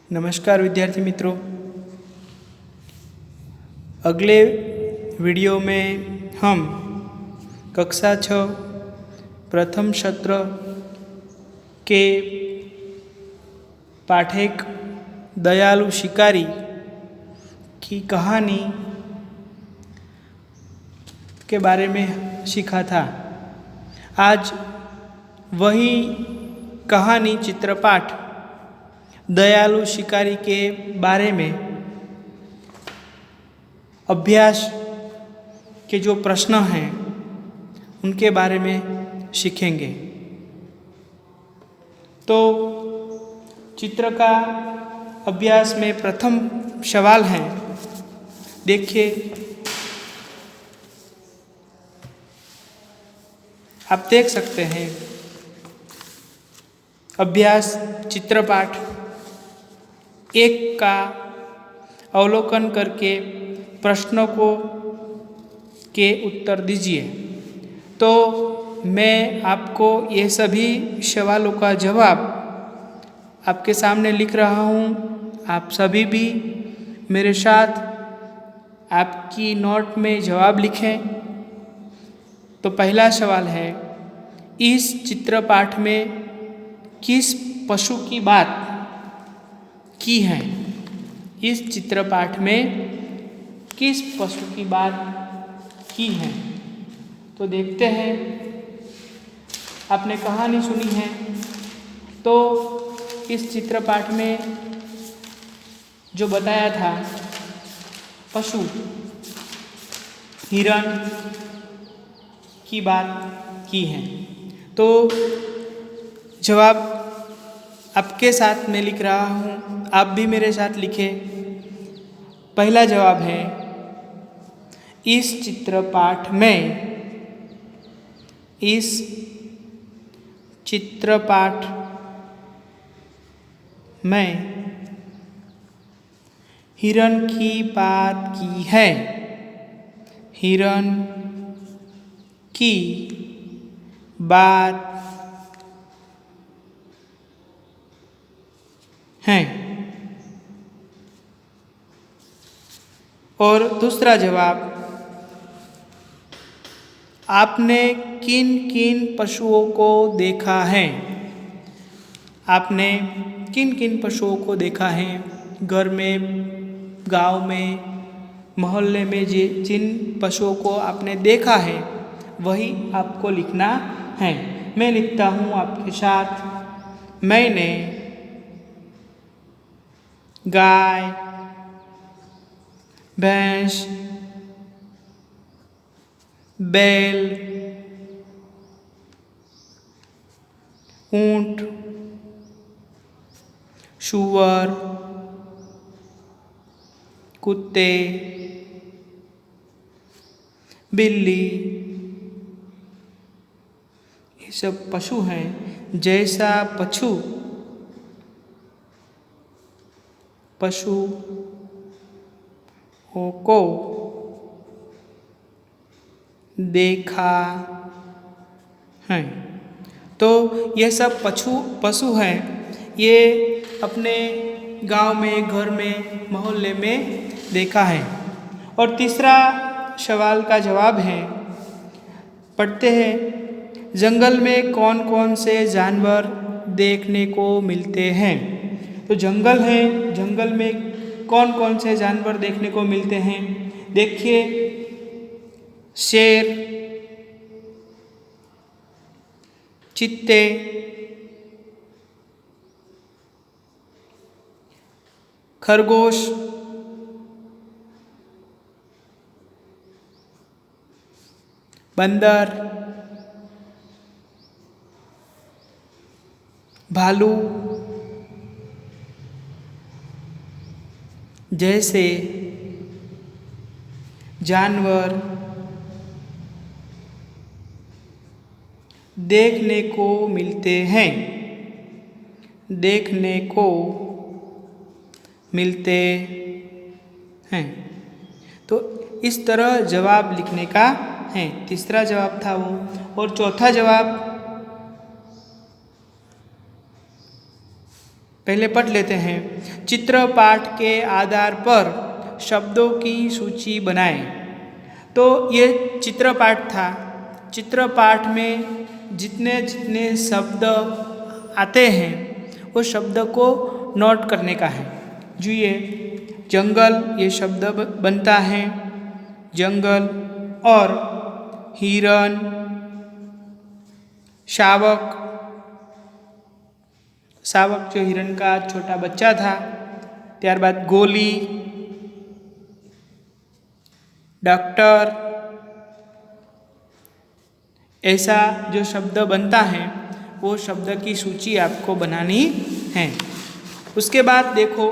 नमस्कार विद्यार्थी मित्रों। अगले वीडियो में हम कक्षा 6 प्रथम सत्र के पाठक दयालु शिकारी की कहानी के बारे में सीखा था। आज वही कहानी चित्रपाठ दयालु शिकारी के बारे में अभ्यास के जो प्रश्न हैं उनके बारे में सीखेंगे। तो चित्र का अभ्यास में प्रथम सवाल है, देखिए। आप देख सकते हैं अभ्यास चित्रपाठ 1 का अवलोकन करके प्रश्नों को के उत्तर दीजिए। तो मैं आपको ये सभी सवालों का जवाब आपके सामने लिख रहा हूँ। आप सभी भी मेरे साथ आपकी नोट में जवाब लिखें। तो पहला सवाल है, इस चित्रपाठ में किस पशु की बात की है? इस चित्रपाठ में किस पशु की बात की है? तो देखते हैं। आपने कहानी सुनी है, तो इस चित्रपाठ में जो बताया था पशु हिरण की बात की है। तो जवाब आपके साथ मैं लिख रहा हूँ, आप भी मेरे साथ लिखें। पहला जवाब है, इस चित्रपाठ में हिरण की बात की है। हिरण की बात है। और दूसरा जवाब, आपने किन किन पशुओं को देखा है? आपने किन किन पशुओं को देखा है? घर में, गांव में, मोहल्ले में जिन पशुओं को आपने देखा है वही आपको लिखना है। मैं लिखता हूँ आपके साथ। मैंने गाय, भैंस, बैल, ऊंट, सूअर, कुत्ते, बिल्ली, ये सब पशु हैं। जैसा पशुओं को देखा है। तो ये सब पशु हैं, ये अपने गांव में, घर में, मोहल्ले में देखा है। और तीसरा सवाल का जवाब है, पढ़ते हैं, जंगल में कौन कौन से जानवर देखने को मिलते हैं? तो जंगल है, जंगल में कौन कौन से जानवर देखने को मिलते हैं? देखिए, शेर, चीते, खरगोश, बंदर, भालू जैसे जानवर देखने को मिलते हैं। तो इस तरह जवाब लिखने का है। तीसरा जवाब था वो। और चौथा जवाब, पहले पढ़ लेते हैं। चित्रपाठ के आधार पर शब्दों की सूची बनाएं। तो ये चित्रपाठ था। चित्रपाठ में जितने जितने शब्द आते हैं वो शब्द को नोट करने का है। जुए जंगल, ये शब्द बनता है जंगल। और हिरण, शावक, शावक जो हिरण का छोटा बच्चा था। त्यारबाद गोली, डॉक्टर, ऐसा जो शब्द बनता है वो शब्द की सूची आपको बनानी है। उसके बाद देखो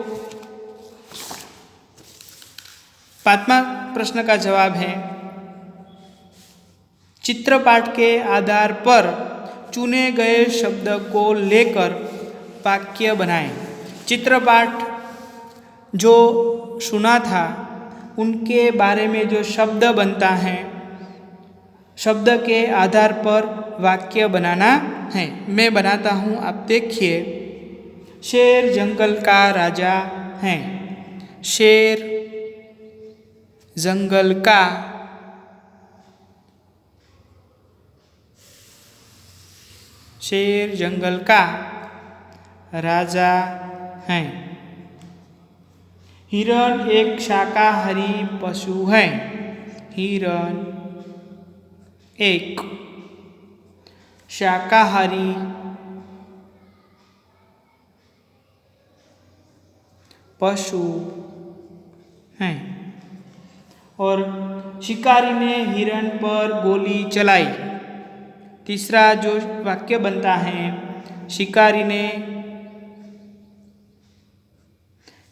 5वां प्रश्न का जवाब है, चित्रपाठ के आधार पर चुने गए शब्द को लेकर वाक्य बनाएं। चित्रपाठ जो सुना था उनके बारे में जो शब्द बनता है, शब्द के आधार पर वाक्य बनाना है। मैं बनाता हूँ, आप देखिए। शेर जंगल का राजा है। शेर जंगल का शेर जंगल का राजा है। हिरण एक शाकाहारी पशु है। हिरण एक शाकाहारी पशु है। और शिकारी ने हिरण पर गोली चलाई। तीसरा जो वाक्य बनता है, शिकारी ने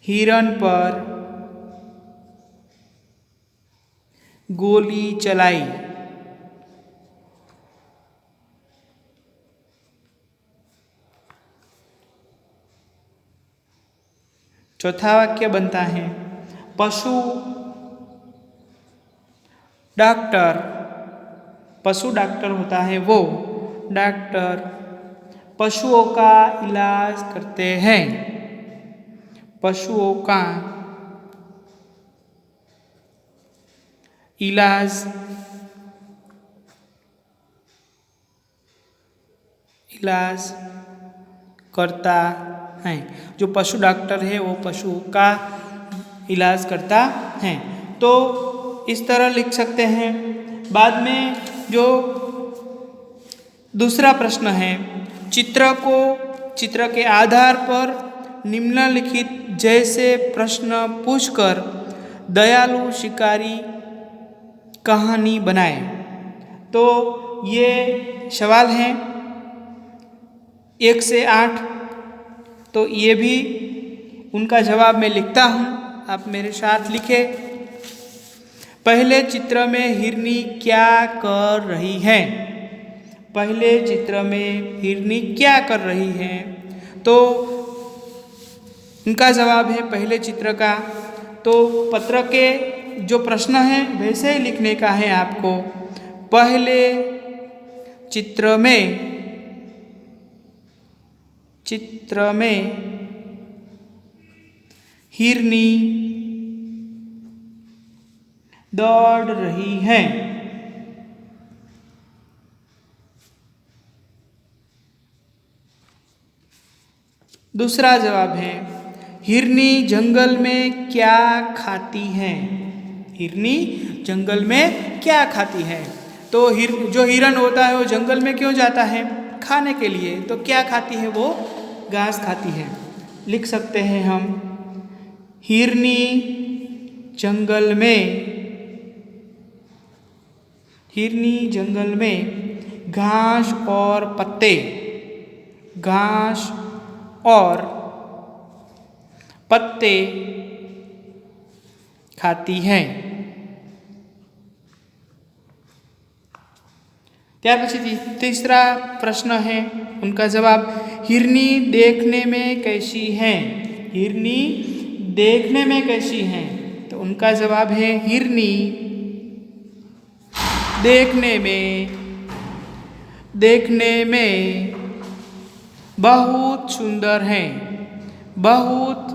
हिरण पर गोली चलाई। चौथा वाक्य बनता है, पशु डॉक्टर, पशु डॉक्टर होता है वो डॉक्टर पशुओं का इलाज करते हैं। पशुओं का इलाज करता है। जो पशु डॉक्टर है वो पशु का इलाज करता है। तो इस तरह लिख सकते हैं। बाद में जो दूसरा प्रश्न है, चित्र के आधार पर निम्नलिखित जैसे प्रश्न पूछकर दयालु शिकारी कहानी बनाए। तो ये सवाल हैं 1 से 8। तो ये भी उनका जवाब मैं लिखता हूँ, आप मेरे साथ लिखें। पहले चित्र में हिरनी क्या कर रही है? पहले चित्र में हिरनी क्या कर रही है? तो उनका जवाब है पहले चित्र का। तो पत्र के जो प्रश्न है वैसे ही लिखने का है आपको। पहले चित्र में हिरनी दौड़ रही है। दूसरा जवाब है, हिरनी जंगल में क्या खाती है? हिरनी जंगल में क्या खाती है? तो जो हिरन होता है वो जंगल में क्यों जाता है? खाने के लिए। तो क्या खाती है? वो घास खाती है। लिख सकते हैं हम, हिरनी जंगल में घास और पत्ते खाती है। त्यार पछी तीसरा प्रश्न है, उनका जवाब, हिरनी देखने में कैसी है? हिरनी देखने में कैसी है? तो उनका जवाब है, हिरनी देखने में बहुत सुंदर है। बहुत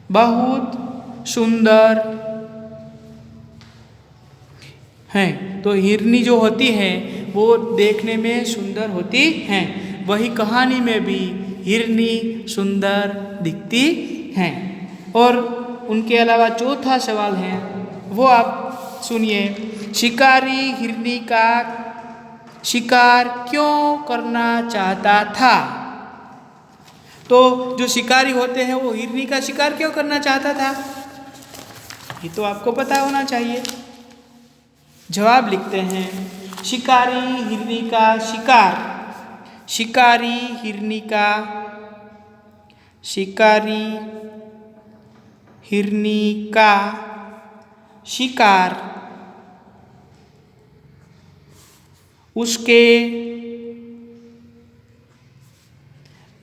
बहुत सुंदर हैं। तो हिरनी जो होती है वो देखने में सुंदर होती हैं, वही कहानी में भी हिरनी सुंदर दिखती हैं। और उनके अलावा चौथा सवाल है वो आप सुनिए। शिकारी हिरनी का शिकार क्यों करना चाहता था? तो जो शिकारी होते हैं वो हिरनी का शिकार क्यों करना चाहता था, ये तो आपको पता होना चाहिए। जवाब लिखते हैं। शिकारी हिरनी का शिकार, शिकारी हिरनी का शिकारी हिरनी का शिकार उसके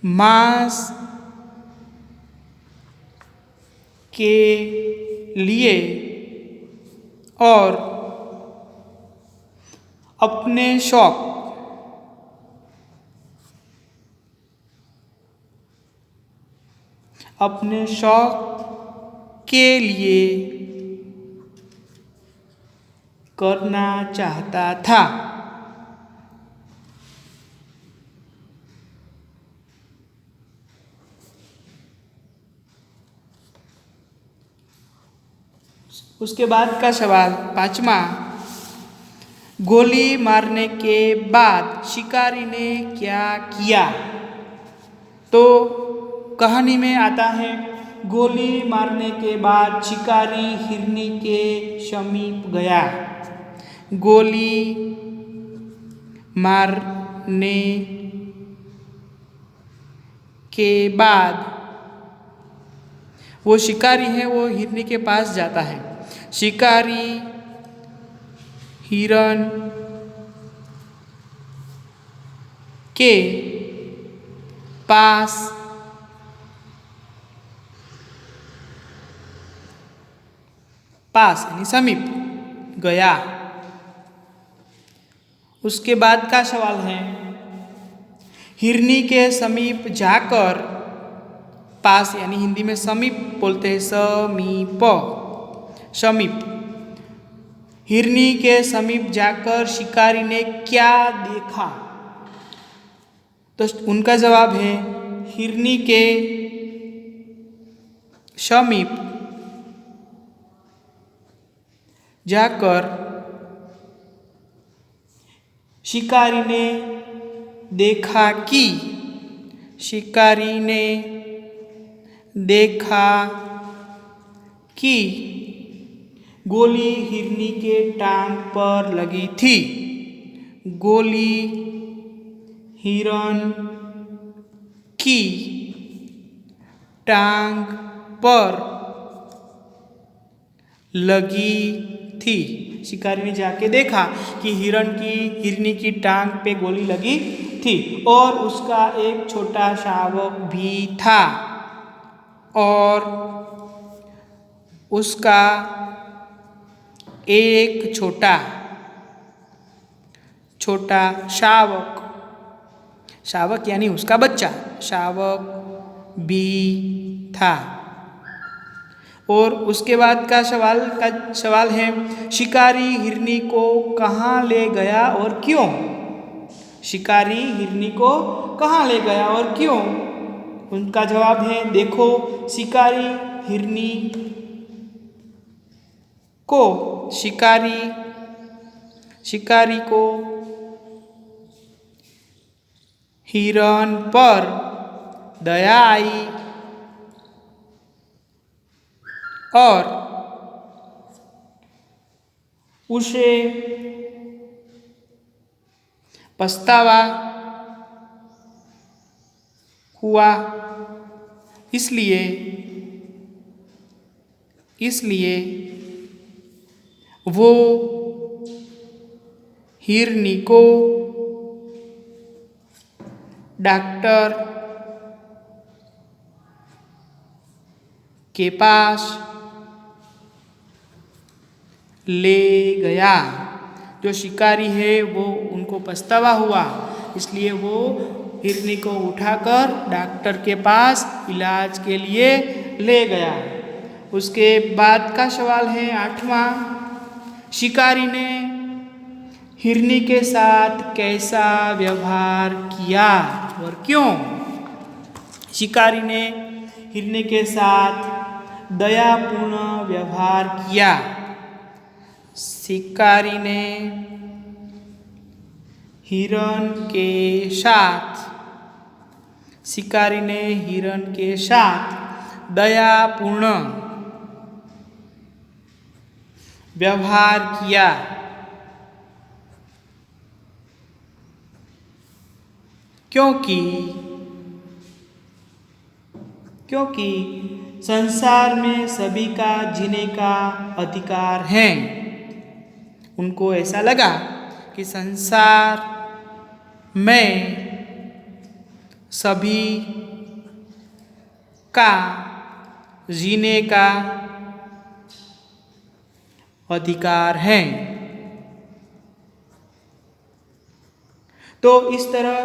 मांस के लिए और अपने शौक के लिए करना चाहता था। उसके बाद का सवाल पांचवा। गोली मारने के बाद शिकारी ने क्या किया? तो कहानी में आता है, गोली मारने के बाद शिकारी हिरनी के समीप गया। गोली मारने के बाद वो शिकारी है वो हिरनी के पास जाता है। शिकारी हिरन के पास यानी समीप गया। उसके बाद का सवाल है, हिरनी के समीप जाकर, पास यानी हिंदी में समीप बोलते हैं, समीप समीप, हिरनी के समीप जाकर शिकारी ने क्या देखा? तो उनका जवाब है, हिरनी के समीप जाकर शिकारी ने देखा कि शिकारी ने देखा कि गोली हिरनी के टांग पर लगी थी। गोली हिरन की टांग पर लगी थी। शिकारी ने जाके देखा कि हिरनी की टांग पे गोली लगी थी और उसका एक छोटा शावक भी था और उसका एक छोटा शावक यानी उसका बच्चा शावक भी था। और उसके बाद का सवाल है, शिकारी हिरनी को कहाँ ले गया और क्यों? शिकारी हिरनी को कहाँ ले गया और क्यों? उनका जवाब है, देखो, शिकारी हिरनी को शिकारी को हिरन पर दया आई और उसे पछतावा हुआ, इसलिए वो हिरनी को डॉक्टर के पास ले गया। जो शिकारी है वो उनको पछतावा हुआ, इसलिए वो हिरनी को उठाकर डॉक्टर के पास इलाज के लिए ले गया। उसके बाद का सवाल है 8वां, शिकारी ने हिरनी के साथ कैसा व्यवहार किया और क्यों? शिकारी ने हिरनी के साथ दयापूर्ण व्यवहार किया। शिकारी ने हिरण के साथ दयापूर्ण व्यवहार किया क्योंकि संसार में सभी का जीने का अधिकार है। उनको ऐसा लगा कि संसार में सभी का जीने का अधिकार है। तो इस तरह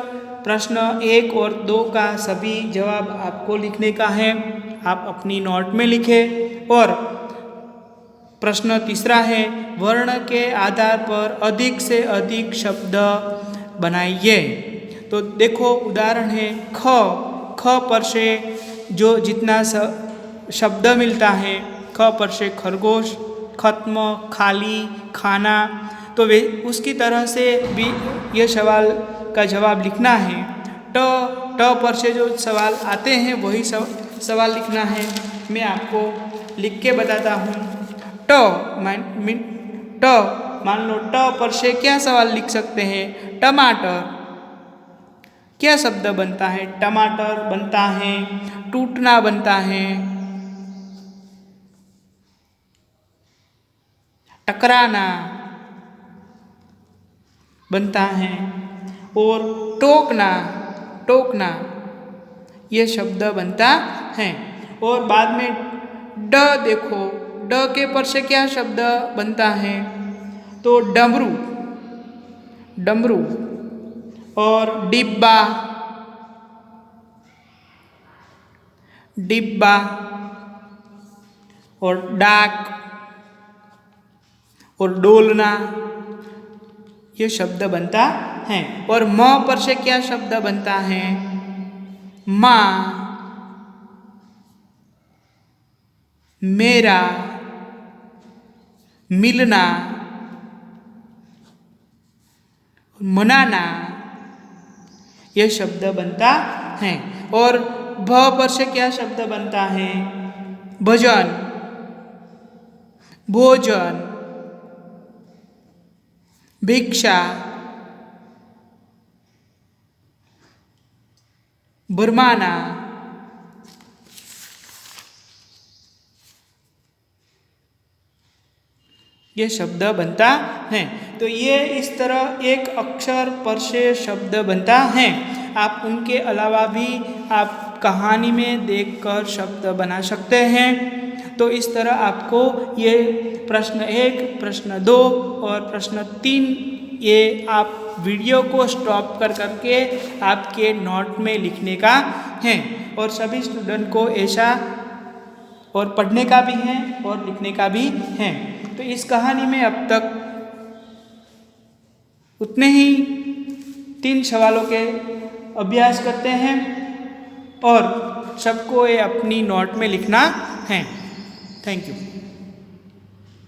प्रश्न 1 और 2 का सभी जवाब आपको लिखने का है। आप अपनी नोट में लिखें। और प्रश्न 3 है, वर्ण के आधार पर अधिक से अधिक शब्द बनाइए। तो देखो उदाहरण है ख पर से जो जितना शब्द मिलता है, ख पर से खरगोश, खत्म, खाली, खाना, तो वे उसकी तरह से भी ये सवाल का जवाब लिखना है। ट पर से जो सवाल आते हैं वही सवाल लिखना है। मैं आपको लिख के बताता हूँ। मान लो ट पर से क्या सवाल लिख सकते हैं? टमाटर। क्या शब्द बनता है? टमाटर बनता है, टूटना बनता है, टकराना बनता है, और टोकना ये शब्द बनता है। और बाद में ड देखो, ड के पर से क्या शब्द बनता है? तो डमरू और डिब्बा और डाक और डोलना ये शब्द बनता है। और म पर से क्या शब्द बनता है? माँ, मेरा, मिलना, मनाना ये शब्द बनता है। और भ पर से क्या शब्द बनता है? भजन, भोजन, भिक्षा, भरमाना, ये शब्द बनता है। तो ये इस तरह एक अक्षर पर से शब्द बनता है। आप उनके अलावा भी आप कहानी में देखकर शब्द बना सकते हैं। तो इस तरह आपको ये प्रश्न 1, प्रश्न 2 और प्रश्न 3 ये आप वीडियो को स्टॉप करके आपके नोट में लिखने का है। और सभी स्टूडेंट को ऐसा और पढ़ने का भी है और लिखने का भी है। तो इस कहानी में अब तक उतने ही 3 सवालों के अभ्यास करते हैं और सबको ये अपनी नोट में लिखना है। Thank you.